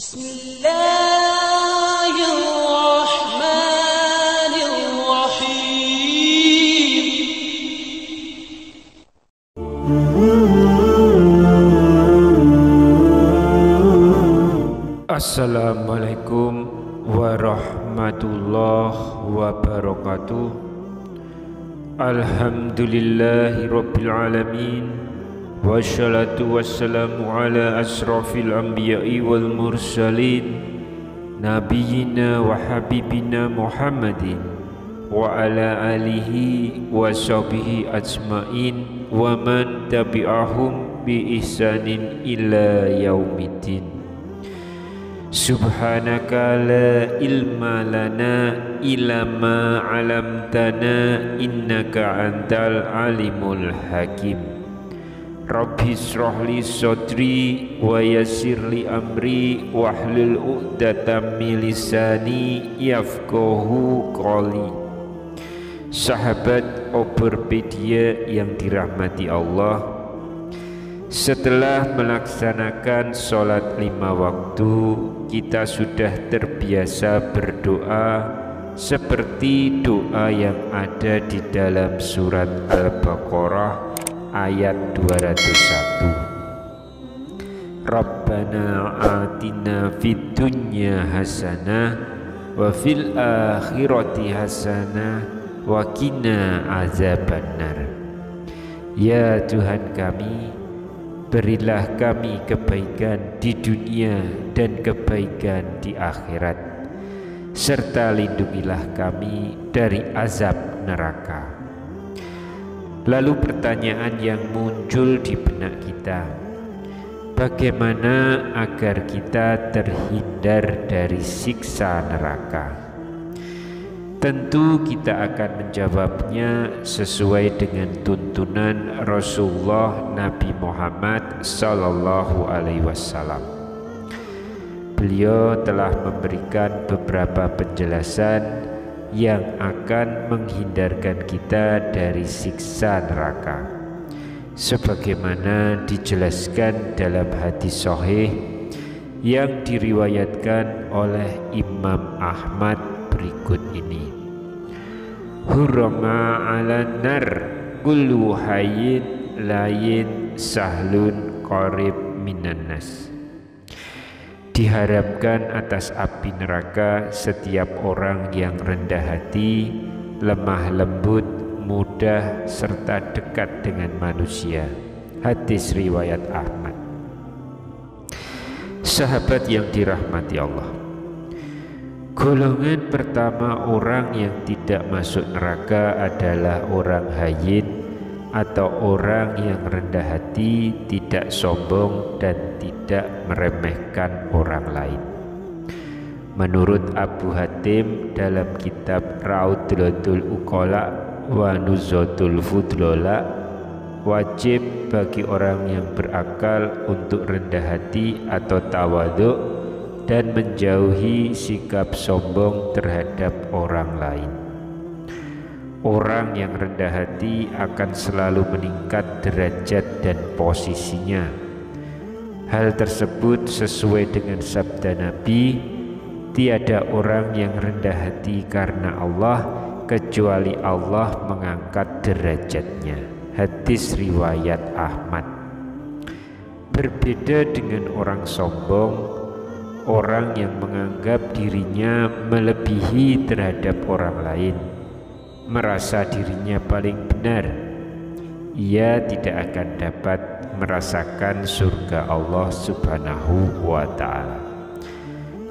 Bismillahirrahmanirrahim. Assalamualaikum warahmatullahi wabarakatuh. Alhamdulillahi rabbil alamin. Wassalatu wassalamu ala asrafil anbiya'i wal mursalin, nabiyyina wa habibina Muhammadin wa ala alihi wa sahbihi ajma'in wa man tabi'ahum bi ihsanin ila yaumiddin. Subhanaka la ilma lana illa ma 'allamtana innaka antal alimul hakim. Rabbi shrahli sadri wa yassirli amri wahlul 'uqdatam min lisani yafqahu qawli. Sahabat Overpedia yang dirahmati Allah, setelah melaksanakan sholat 5 waktu, kita sudah terbiasa berdoa seperti doa yang ada di dalam surat Al-Baqarah ayat 201. Rabbana atina fid dunya hasanah wa fil akhirati hasanah wa qina azabannar. Ya Tuhan kami, berilah kami kebaikan di dunia dan kebaikan di akhirat, serta lindungilah kami dari azab neraka. Lalu pertanyaan yang muncul di benak kita, bagaimana agar kita terhindar dari siksa neraka? Tentu kita akan menjawabnya sesuai dengan tuntunan Rasulullah Nabi Muhammad Sallallahu Alaihi Wasallam. Beliau telah memberikan beberapa penjelasan yang akan menghindarkan kita dari siksa neraka, sebagaimana dijelaskan dalam hadis sahih yang diriwayatkan oleh Imam Ahmad berikut ini. Hurama 'alan nar kullu hayyin layin sahlun qarib minan nas. Diharamkan atas api neraka setiap orang yang rendah hati, lemah lembut, mudah, serta dekat dengan manusia. Hadis riwayat Ahmad. Sahabat yang dirahmati Allah, golongan pertama orang yang tidak masuk neraka adalah orang hayyin atau orang yang rendah hati, tidak sombong dan tidak meremehkan orang lain. Menurut Abu Hatim dalam kitab Raudlatul Uqala wa Nuzatul Fudlola, wajib bagi orang yang berakal untuk rendah hati atau tawadhu dan menjauhi sikap sombong terhadap orang lain. Orang yang rendah hati akan selalu meningkat derajat dan posisinya. Hal tersebut sesuai dengan sabda Nabi, tiada orang yang rendah hati karena Allah kecuali Allah mengangkat derajatnya. Hadis riwayat Ahmad. Berbeda dengan orang sombong, orang yang menganggap dirinya melebihi terhadap orang lain, merasa dirinya paling benar, ia tidak akan dapat merasakan surga Allah Subhanahu wa ta'ala.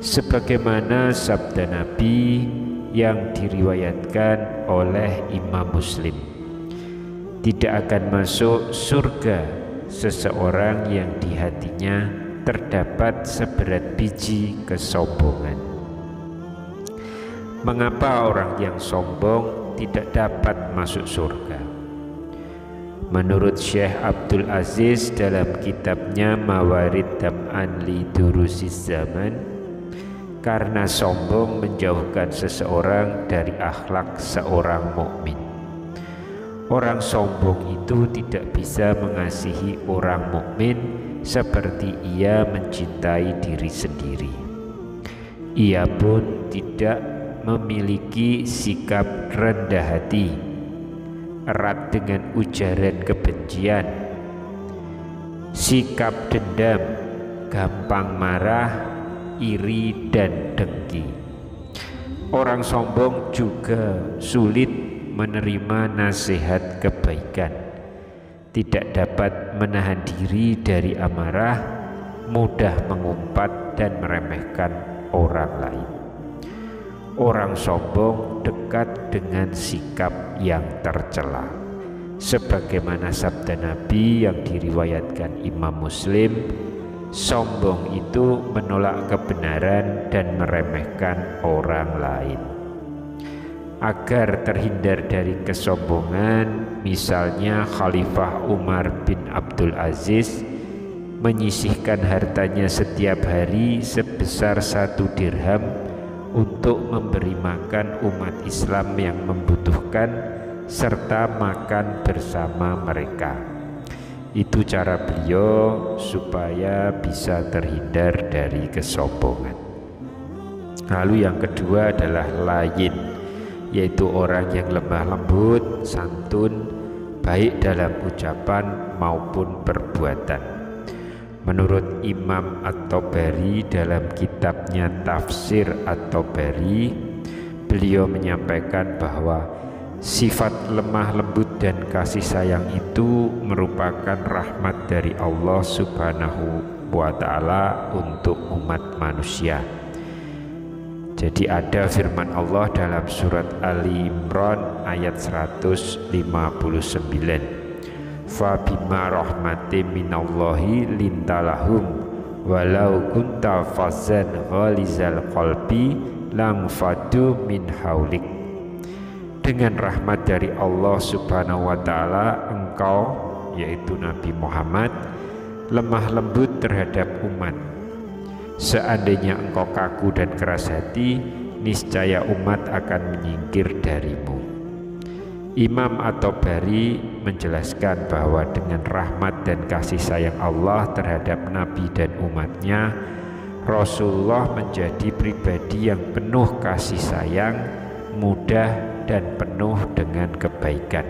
Sebagaimana sabda Nabi yang diriwayatkan oleh Imam Muslim, tidak akan masuk surga seseorang yang di hatinya terdapat seberat biji kesombongan. Mengapa orang yang sombong tidak dapat masuk surga? Menurut Syekh Abdul Aziz dalam kitabnya Mawarid Dam'an li Durusiz Zaman, karena sombong menjauhkan seseorang dari akhlak seorang mukmin. Orang sombong itu tidak bisa mengasihi orang mukmin seperti ia mencintai diri sendiri. Ia pun tidak memiliki sikap rendah hati, erat dengan ujaran kebencian, sikap dendam, gampang marah, iri dan dengki. Orang sombong juga sulit menerima nasihat kebaikan, tidak dapat menahan diri dari amarah, mudah mengumpat dan meremehkan orang lain. Orang sombong dekat dengan sikap yang tercela, sebagaimana sabda Nabi yang diriwayatkan Imam Muslim, sombong itu menolak kebenaran dan meremehkan orang lain. Agar terhindar dari kesombongan, misalnya Khalifah Umar bin Abdul Aziz menyisihkan hartanya setiap hari sebesar 1 dirham untuk memberi makan umat Islam yang membutuhkan serta makan bersama mereka. Itu cara beliau supaya bisa terhindar dari kesombongan. Lalu yang kedua adalah layin, yaitu orang yang lemah lembut, santun, baik dalam ucapan maupun perbuatan. Menurut Imam At-Tabari dalam kitabnya Tafsir At-Tabari, beliau menyampaikan bahwa sifat lemah lembut dan kasih sayang itu merupakan rahmat dari Allah Subhanahu wa Ta'ala untuk umat manusia. Jadi ada firman Allah dalam surat Ali Imran ayat 159. Fa bima rahmatin minallahi lintalahum walau kunta fazzan ghalizal qalbi lam fadu min haulik. Dengan rahmat dari Allah Subhanahu wa Ta'ala, engkau, yaitu Nabi Muhammad, lemah lembut terhadap umat. Seandainya engkau kaku dan keras hati, niscaya umat akan menyingkir darimu. Imam At-Tabari menjelaskan bahwa dengan rahmat dan kasih sayang Allah terhadap Nabi dan umatnya, Rasulullah menjadi pribadi yang penuh kasih sayang, mudah dan penuh dengan kebaikan.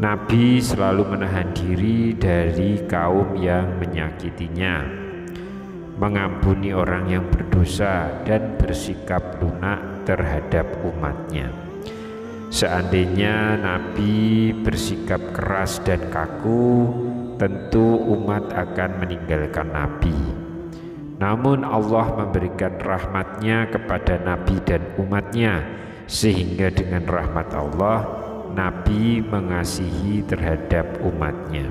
Nabi selalu menahan diri dari kaum yang menyakitinya, mengampuni orang yang berdosa dan bersikap lunak terhadap umatnya. Seandainya Nabi bersikap keras dan kaku, tentu umat akan meninggalkan Nabi. Namun Allah memberikan rahmatnya kepada Nabi dan umatnya, sehingga dengan rahmat Allah, Nabi mengasihi terhadap umatnya.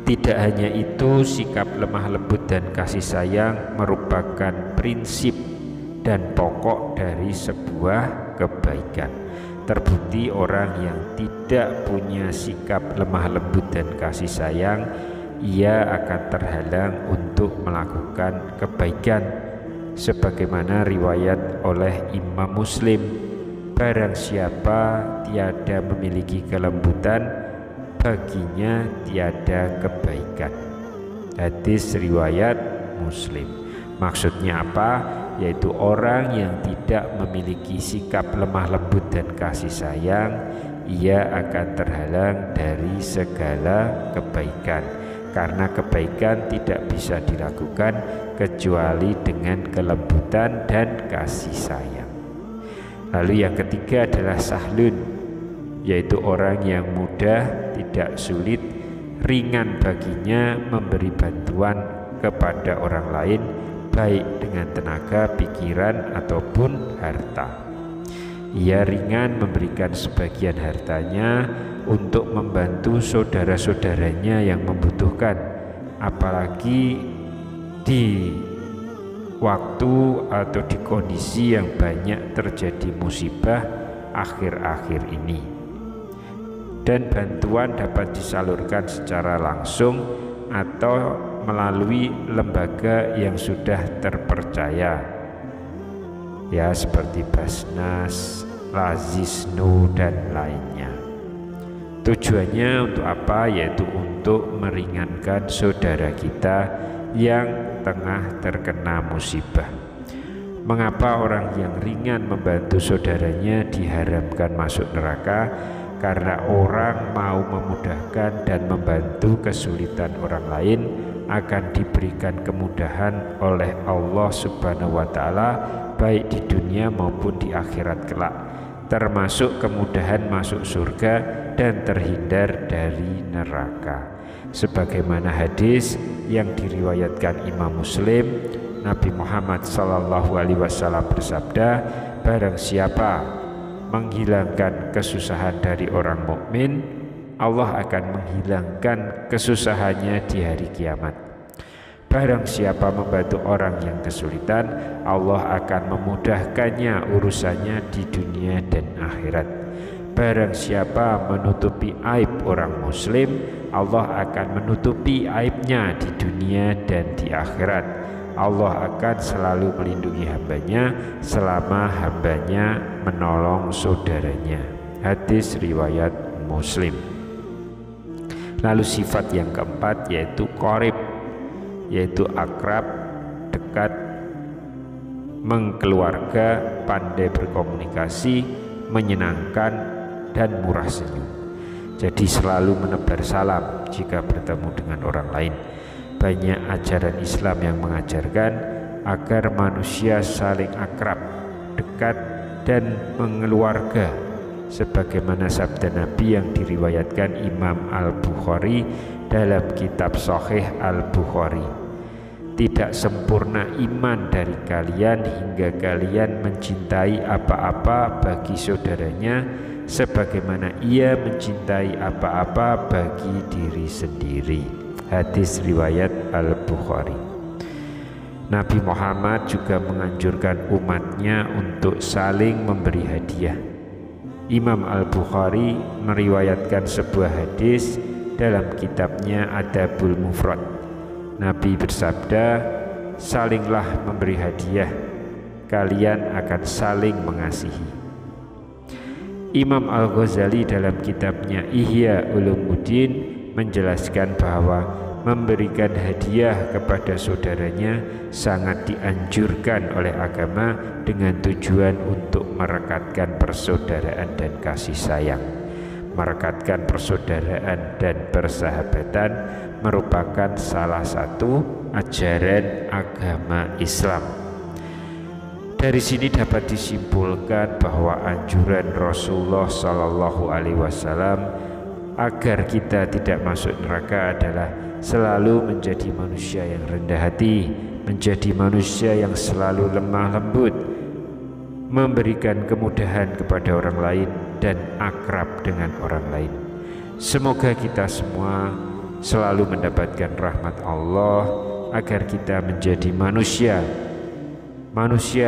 Tidak hanya itu, sikap lemah lembut dan kasih sayang merupakan prinsip dan pokok dari sebuah kebaikan. Terbukti orang yang tidak punya sikap lemah lembut dan kasih sayang, ia akan terhalang untuk melakukan kebaikan. Sebagaimana riwayat oleh Imam Muslim, barang siapa tiada memiliki kelembutan, baginya tiada kebaikan. Hadis riwayat Muslim. Maksudnya apa? Yaitu orang yang tidak memiliki sikap lemah lembut dan kasih sayang, ia akan terhalang dari segala kebaikan, karena kebaikan tidak bisa dilakukan kecuali dengan kelembutan dan kasih sayang. Lalu yang ketiga adalah sahlun, yaitu orang yang mudah, tidak sulit, ringan baginya memberi bantuan kepada orang lain, baik dengan tenaga, pikiran, ataupun harta. Ia ringan memberikan sebagian hartanya untuk membantu saudara-saudaranya yang membutuhkan, apalagi di waktu atau di kondisi yang banyak terjadi musibah akhir-akhir ini. Dan bantuan dapat disalurkan secara langsung atau melalui lembaga yang sudah terpercaya, ya, seperti Basnas, Lazisnu dan lainnya. Tujuannya untuk apa? Yaitu untuk meringankan saudara kita yang tengah terkena musibah. Mengapa orang yang ringan membantu saudaranya diharamkan masuk neraka? Karena orang mau memudahkan dan membantu kesulitan orang lain akan diberikan kemudahan oleh Allah Subhanahu wa Ta'ala, baik di dunia maupun di akhirat kelak, termasuk kemudahan masuk surga dan terhindar dari neraka. Sebagaimana hadis yang diriwayatkan Imam Muslim, Nabi Muhammad SAW bersabda, barang siapa menghilangkan kesusahan dari orang mukmin, Allah akan menghilangkan kesusahannya di hari kiamat. Barang siapa membantu orang yang kesulitan, Allah akan memudahkannya urusannya di dunia dan akhirat. Barang siapa menutupi aib orang muslim, Allah akan menutupi aibnya di dunia dan di akhirat. Allah akan selalu melindungi hambanya selama hambanya menolong saudaranya. Hadis riwayat Muslim. Lalu sifat yang keempat yaitu qarib, yaitu akrab, dekat, mengkeluarga, pandai berkomunikasi, menyenangkan, dan murah senyum. Jadi selalu menebar salam jika bertemu dengan orang lain. Banyak ajaran Islam yang mengajarkan agar manusia saling akrab, dekat, dan mengeluarga, sebagaimana sabda Nabi yang diriwayatkan Imam Al-Bukhari dalam kitab Sahih Al-Bukhari. Tidak sempurna iman dari kalian hingga kalian mencintai apa-apa bagi saudaranya sebagaimana ia mencintai apa-apa bagi diri sendiri. Hadis riwayat Al-Bukhari. Nabi Muhammad juga menganjurkan umatnya untuk saling memberi hadiah. Imam Al-Bukhari meriwayatkan sebuah hadis dalam kitabnya Adabul Mufrad. Nabi bersabda, salinglah memberi hadiah, kalian akan saling mengasihi. Imam Al-Ghazali dalam kitabnya Ihya Ulumuddin menjelaskan bahwa memberikan hadiah kepada saudaranya sangat dianjurkan oleh agama dengan tujuan untuk merekatkan persaudaraan dan kasih sayang. Merekatkan persaudaraan dan persahabatan merupakan salah satu ajaran agama Islam. Dari sini dapat disimpulkan bahwa anjuran Rasulullah SAW agar kita tidak masuk neraka adalah selalu menjadi manusia yang rendah hati, menjadi manusia yang selalu lemah lembut, memberikan kemudahan kepada orang lain dan akrab dengan orang lain. Semoga kita semua selalu mendapatkan rahmat Allah agar kita menjadi manusia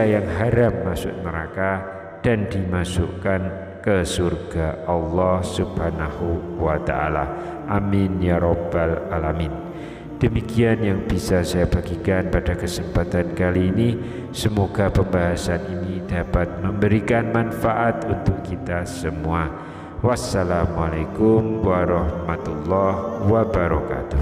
yang haram masuk neraka dan dimasukkan ke surga Allah Subhanahu wa Ta'ala. Amin ya Rabbal Alamin. Demikian yang bisa saya bagikan pada kesempatan kali ini. Semoga pembahasan ini dapat memberikan manfaat untuk kita semua. Wassalamualaikum warahmatullahi wabarakatuh.